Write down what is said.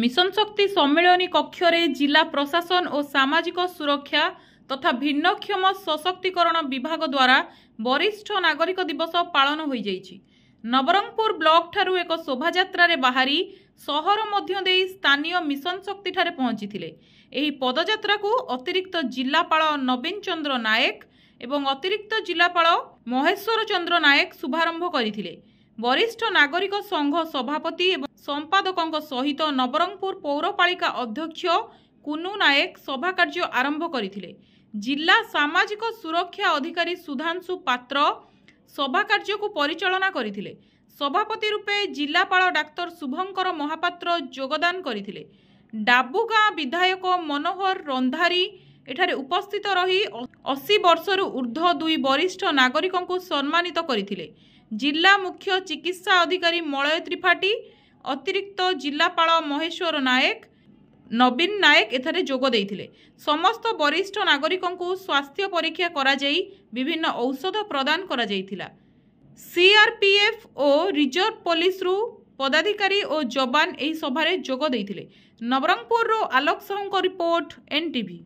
Mission शक्ति सम्मेलनी कक्षरे जिला प्रशासन और सामाजिक सुरक्षा तथा भिन्नक्षम सशक्तिकरण विभाग द्वारा वरिष्ठ नागरिक दिवस पालन हो जाइछि। नवरंगपुर ब्लॉक ठारू एक शोभायात्रा बाहरी सहर मध्य देई स्थानीय मिशन शक्ति ठारे पहुंची। एही पदयात्रा को अतिरिक्त जिलापाल नवीन चंद्र नायक एवं अतिरिक्त जिलापाल महेश्वर चंद्र नायक शुभारंभ करथिले। वरिष्ठ नागरिक संघ सभापति एवं संपादकों सहित नवरंगपुर पौरपालिका अध्यक्ष कुनु नायक सभा कार्य आरंभ करथिले। जिला सामाजिक सुरक्षा अधिकारी सुधांशु पात्र सभा कार्य को परिचालना करथिले। सभापति रूपे जिलापाल डाक्तर शुभंकर महापात्र योगदान करथिले। डाबुगाँ विधायक मनोहर रंधारी एठारे उपस्थित रही 80 वर्षरु ऊर्ध्व 2 वरिष्ठ नागरिकों को सम्मानित करथिले। जिला मुख्य चिकित्सा अधिकारी मलय त्रिपाठी अतिरिक्त जिलापाल महेश्वर नायक नवीन नायक एथारे जोग देइथिले। समस्त वरिष्ठ नागरिकों को स्वास्थ्य परीक्षा करा जाई विभिन्न औषध प्रदान करा जाइथिला। सीआरपीएफ और रिजर्व पुलिस रु पदाधिकारी और जवान एही सभारे जोग देइथिले। नवरंगपुर रो आलोक साहू को रिपोर्ट एनटीवी।